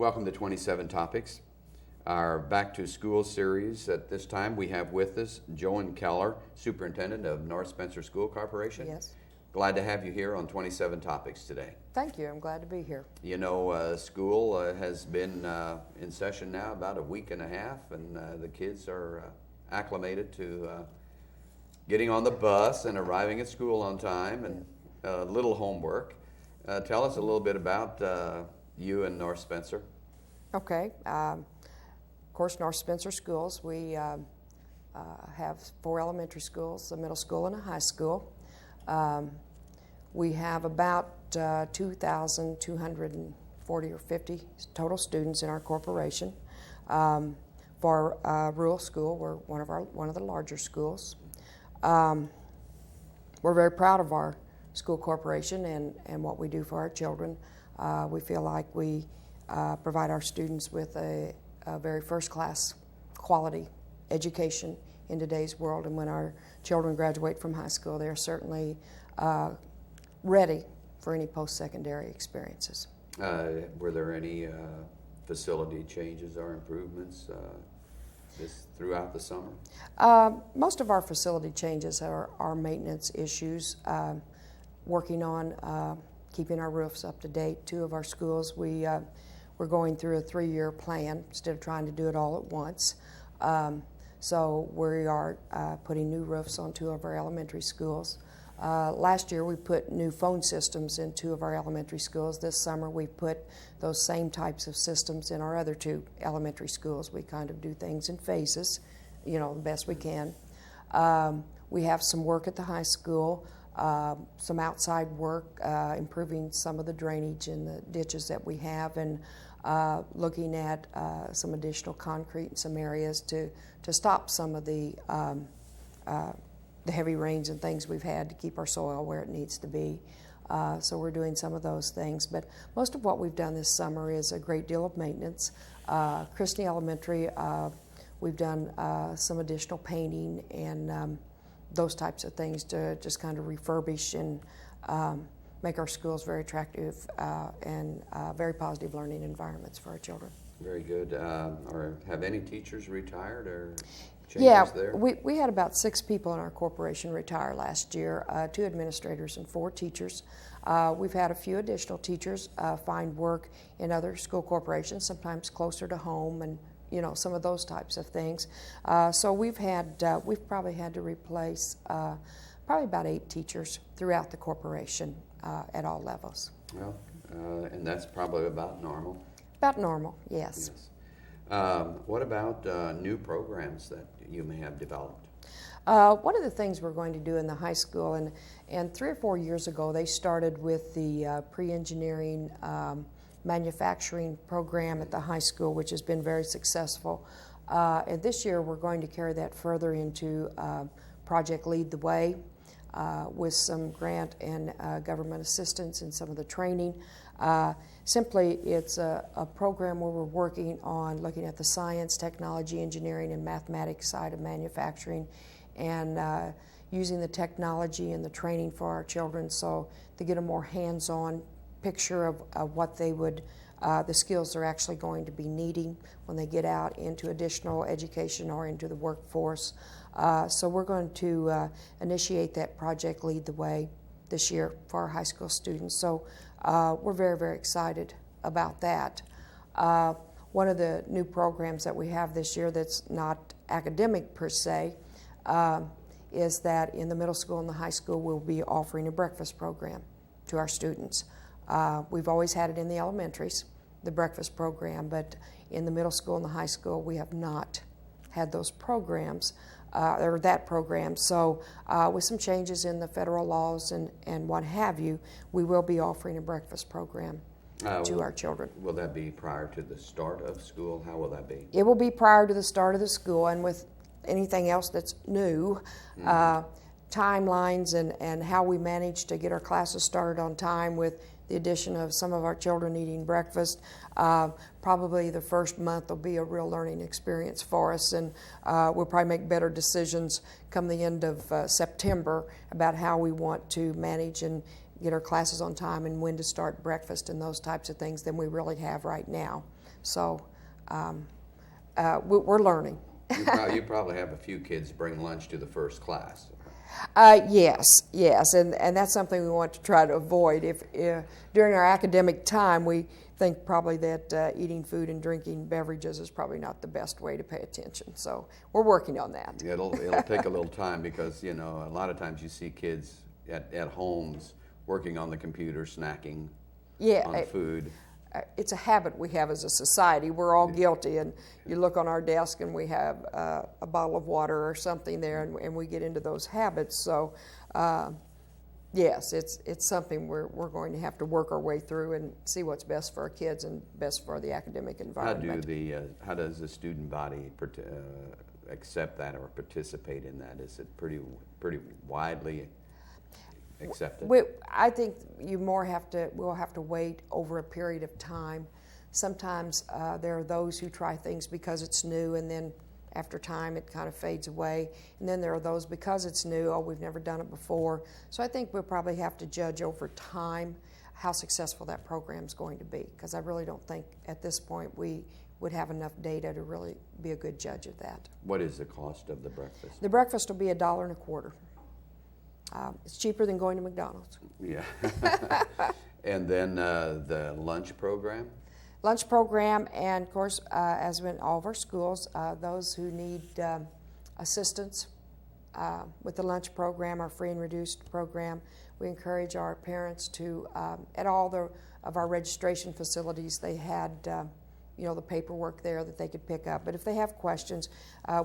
Welcome to 27 Topics, our Back to School series. At this time, we have with us Joan Keller, Superintendent of North Spencer School Corporation. Yes. Glad to have you here on 27 Topics today. Thank you. I'm glad to be here. You know, school has been in session now about a week and a half, and the kids are acclimated to getting on the bus and arriving at school on time and little homework. Tell us a little bit about you and North Spencer. Okay. Of course, North Spencer Schools, we have 4 elementary schools, a middle school and a high school. We have about 2,240 or 50 total students in our corporation. For rural school, we're one of the larger schools. We're very proud of our school corporation and what we do for our children. We feel like we provide our students with a very first-class quality education in today's world, and when our children graduate from high school, they're certainly ready for any post-secondary experiences. Were there any facility changes or improvements throughout the summer? Most of our facility changes are maintenance issues, working on keeping our roofs up to date. 2 of our schools, we're going through a 3-year plan instead of trying to do it all at once. So we are putting new roofs on 2 of our elementary schools. Last year we put new phone systems in 2 of our elementary schools. This summer we put those same types of systems in our other 2 elementary schools. We kind of do things in phases, the best we can. We have some work at the high school. Some outside work, improving some of the drainage in the ditches that we have, and looking at some additional concrete in some areas to stop some of the heavy rains and things we've had to keep our soil where it needs to be. So we're doing some of those things. But most of what we've done this summer is a great deal of maintenance. Christie Elementary, we've done some additional painting and those types of things to just kind of refurbish and make our schools very attractive and very positive learning environments for our children. Very good. Or have any teachers retired or changes there? Yeah, we had about 6 people in our corporation retire last year, 2 administrators and 4 teachers. We've had a few additional teachers find work in other school corporations, sometimes closer to home, and some of those types of things. So we've probably had to replace probably about 8 teachers throughout the corporation at all levels. Well, and that's probably about normal. About normal, yes. What about new programs that you may have developed? One of the things we're going to do in the high school, and 3 or 4 years ago they started with the pre-engineering manufacturing program at the high school, which has been very successful. And this year we're going to carry that further into Project Lead the Way with some grant and government assistance in some of the training. Simply, it's a program where we're working on looking at the science, technology, engineering, and mathematics side of manufacturing, and using the technology and the training for our children so to get a more hands-on picture of what they would, the skills they're actually going to be needing when they get out into additional education or into the workforce. So we're going to initiate that Project Lead the Way this year for our high school students. So we're very, very excited about that. One of the new programs that we have this year that's not academic per se is that in the middle school and the high school we'll be offering a breakfast program to our students. We've always had it in the elementaries, the breakfast program, but in the middle school and the high school we have not had those programs, or that program. So with some changes in the federal laws and what have you, we will be offering a breakfast program to our children. Will that be prior to the start of school? How will that be? It will be prior to the start of the school, and with anything else that's new, timelines and how we manage to get our classes started on time with the addition of some of our children eating breakfast. Probably the first month will be a real learning experience for us, and we'll probably make better decisions come the end of September about how we want to manage and get our classes on time and when to start breakfast and those types of things than we really have right now. So we're learning. You probably have a few kids bring lunch to the first class. Yes, and that's something we want to try to avoid. If during our academic time, we think probably that eating food and drinking beverages is probably not the best way to pay attention. So we're working on that. It'll take a little time because, you know, a lot of times you see kids at homes working on the computer, snacking on food. It's a habit we have as a society. We're all guilty, and you look on our desk and we have a bottle of water or something there, and we get into those habits. So, yes, it's something we're going to have to work our way through and see what's best for our kids and best for the academic environment. How does the student body accept that or participate in that? Is it pretty widely accepted? I think we'll have to wait over a period of time. Sometimes there are those who try things because it's new, and then after time it kind of fades away. And then there are those because it's new, we've never done it before. So I think we'll probably have to judge over time how successful that program's going to be, because I really don't think at this point we would have enough data to really be a good judge of that. What is the cost of the breakfast? The breakfast will be $1.25. It's cheaper than going to McDonald's. Yeah. And then the lunch program? Lunch program, and of course, as in all of our schools, those who need assistance with the lunch program, our free and reduced program, we encourage our parents to, at all of our registration facilities, they had the paperwork there that they could pick up. But if they have questions,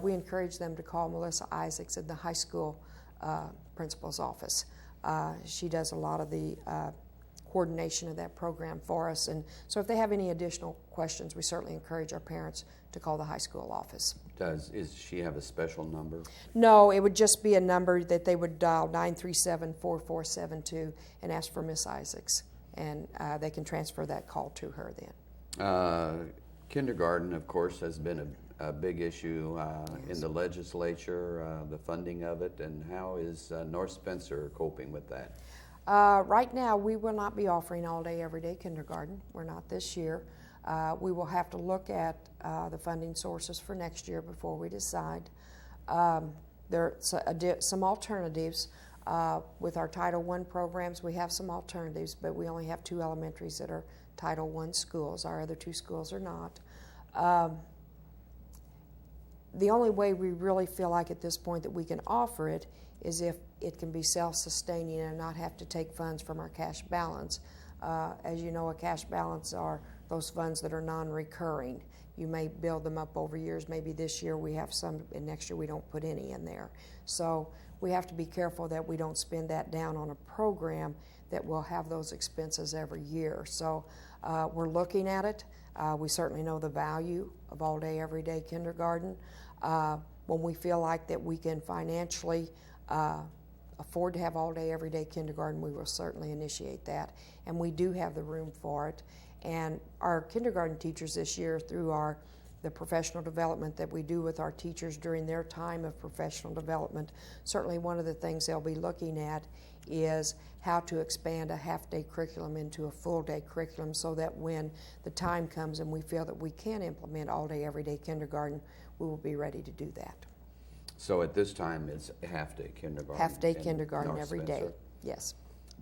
we encourage them to call Melissa Isaacs in the high school principal's office. She does a lot of the coordination of that program for us, and so if they have any additional questions, we certainly encourage our parents to call the high school office. Does she have a special number? No, it would just be a number that they would dial 937-4472 and ask for Miss Isaacs, and they can transfer that call to her then. Kindergarten, of course, has been a big issue in the legislature, the funding of it, and how is North Spencer coping with that? Right now, we will not be offering all-day, everyday kindergarten. We're not this year. We will have to look at the funding sources for next year before we decide. There are some alternatives. With our Title I programs, we have some alternatives, but we only have 2 elementaries that are Title I schools. Our other 2 schools are not. The only way we really feel like at this point that we can offer it is if it can be self-sustaining and not have to take funds from our cash balance. As you know, a cash balance are those funds that are non-recurring. You may build them up over years. Maybe this year we have some, and next year we don't put any in there. So we have to be careful that we don't spend that down on a program that will have those expenses every year. So we're looking at it. We certainly know the value of all-day, everyday kindergarten. When we feel like that we can financially afford to have all-day, everyday kindergarten, we will certainly initiate that. And we do have the room for it. And our kindergarten teachers this year, through the professional development that we do with our teachers during their time of professional development, certainly one of the things they'll be looking at is how to expand a half-day curriculum into a full-day curriculum so that when the time comes and we feel that we can implement all-day, everyday kindergarten, we will be ready to do that. So at this time, it's half-day kindergarten. Half-day kindergarten North every Spencer. day, yes.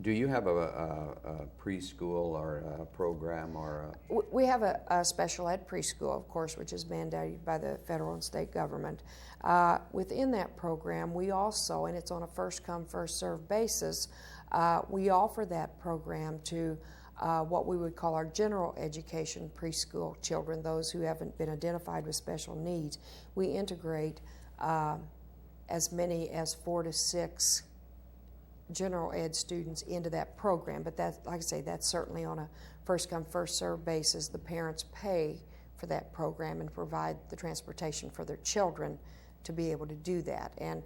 Do you have a preschool or a program or We have a special ed preschool, of course, which is mandated by the federal and state government. Within that program, we also, and it's on a first-come, first-served basis, we offer that program to what we would call our general education preschool children, those who haven't been identified with special needs. We integrate as many as 4 to 6 general ed students into that program, but that, like I say, that's certainly on a first-come, first-served basis. The parents pay for that program and provide the transportation for their children to be able to do that. And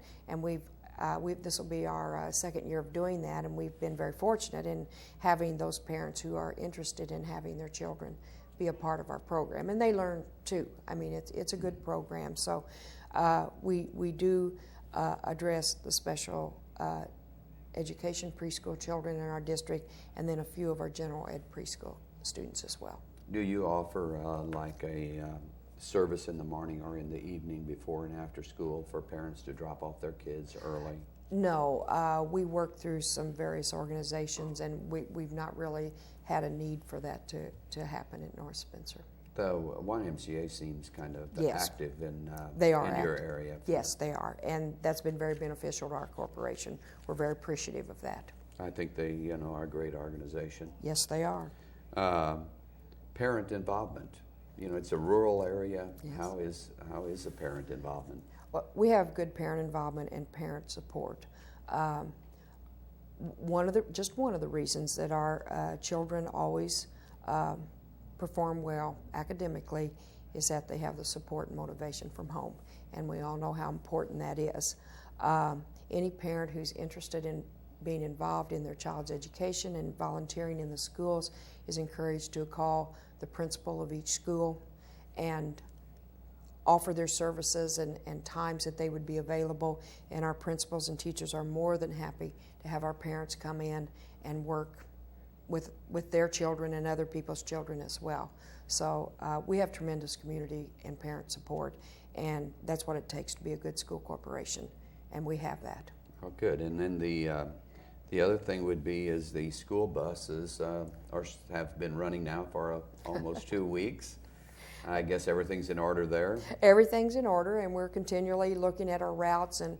this will be our second year of doing that, and we've been very fortunate in having those parents who are interested in having their children be a part of our program, and they learn too. I mean, it's a good program. So we do address the special education preschool children in our district, and then a few of our general ed preschool students as well. Do you offer like a service in the morning or in the evening before and after school for parents to drop off their kids early? No, we work through some various organizations, and we've not really had a need for that to happen at North Spencer. The YMCA seems kind of Yes. active in They are in your active. area. Yes, they are, and that's been very beneficial to our corporation. We're very appreciative of that. I think they are a great organization. Yes, they are. Parent involvement. It's a rural area. Yes. How is the parent involvement? Well, we have good parent involvement and parent support. One of the reasons that our children always perform well academically is that they have the support and motivation from home, and we all know how important that is. Any parent who's interested in being involved in their child's education and volunteering in the schools is encouraged to call the principal of each school and offer their services and times that they would be available, and our principals and teachers are more than happy to have our parents come in and work with their children and other people's children as well. So we have tremendous community and parent support, and that's what it takes to be a good school corporation, and we have that. Oh, good. And then the other thing would be is the school buses have been running now for almost 2 weeks. I guess everything's in order there? Everything's in order, and we're continually looking at our routes, and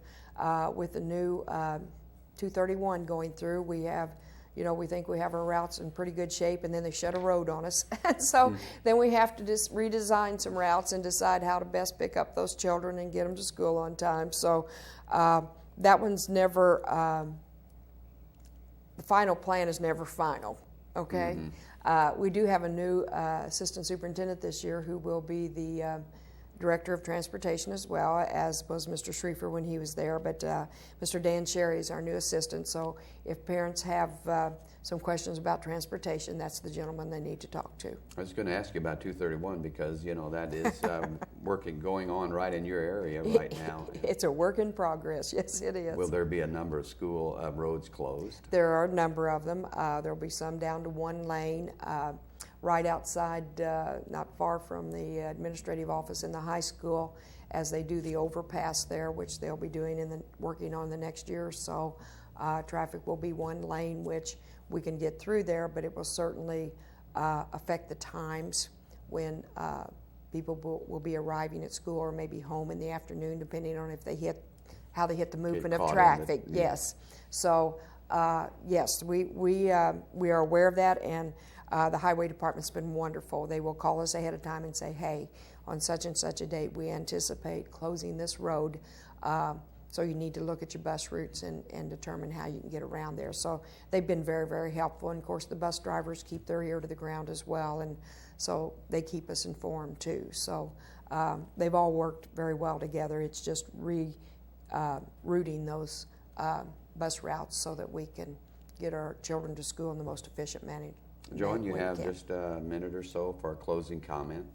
with the new 231 going through, we think we have our routes in pretty good shape, and then they shut a road on us. And so then we have to just redesign some routes and decide how to best pick up those children and get them to school on time. So that one's never, the final plan is never final, okay? We do have a new assistant superintendent this year who will be the director of transportation as well, as was Mr. Schriefer when he was there. But Mr. Dan Sherry is our new assistant, so if parents have some questions about transportation, that's the gentleman they need to talk to. I was going to ask you about 231 because, that is going on right in your area right now. It's a work in progress. Yes, it is. Will there be a number of school roads closed? There are a number of them. There'll be some down to one lane. Right outside, not far from the administrative office in the high school, as they do the overpass there, which they'll be doing working on the next year or so. Traffic will be one lane, which we can get through there, but it will certainly affect the times when people will be arriving at school or maybe home in the afternoon, depending on how they hit the movement of traffic. Yes. So yes, we are aware of that, and the highway department's been wonderful. They will call us ahead of time and say, hey, on such and such a date, we anticipate closing this road, so you need to look at your bus routes and determine how you can get around there. So they've been very, very helpful. And of course, the bus drivers keep their ear to the ground as well, and so they keep us informed too. So they've all worked very well together. It's just routing those bus routes so that we can get our children to school in the most efficient manner. Joan, you have just a minute or so for a closing comment.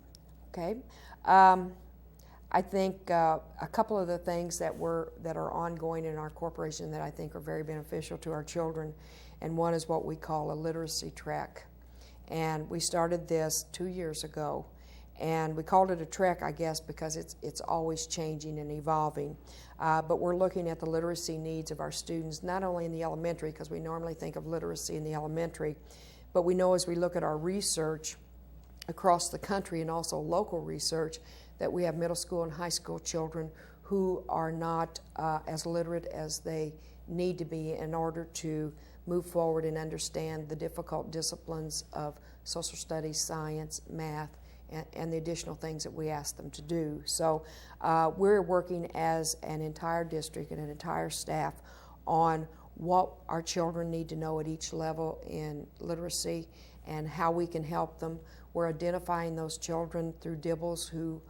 Okay. I think a couple of the things that are ongoing in our corporation that I think are very beneficial to our children, and one is what we call a literacy trek. And we started this 2 years ago, and we called it a trek, I guess, because it's always changing and evolving. But we're looking at the literacy needs of our students, not only in the elementary, because we normally think of literacy in the elementary, but we know as we look at our research across the country and also local research that we have middle school and high school children who are not as literate as they need to be in order to move forward and understand the difficult disciplines of social studies, science, math, and the additional things that we ask them to do. So we're working as an entire district and an entire staff on what our children need to know at each level in literacy and how we can help them. We're identifying those children through DIBELS who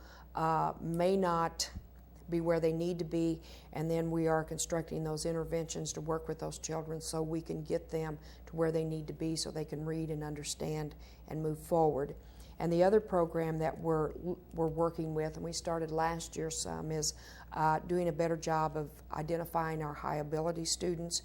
may not be where they need to be, and then we are constructing those interventions to work with those children so we can get them to where they need to be so they can read and understand and move forward. And the other program that we're working with, and we started last year some, is doing a better job of identifying our high ability students.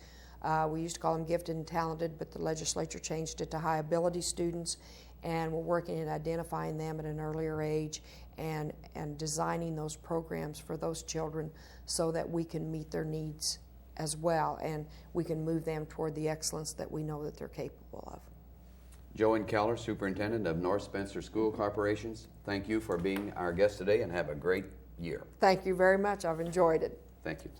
We used to call them gifted and talented, but the legislature changed it to high ability students. and we're working at identifying them at an earlier age and designing those programs for those children so that we can meet their needs as well, and we can move them toward the excellence that we know that they're capable of. Joan Keller, Superintendent of North Spencer School Corporations, thank you for being our guest today, and have a great year. Thank you very much. I've enjoyed it. Thank you.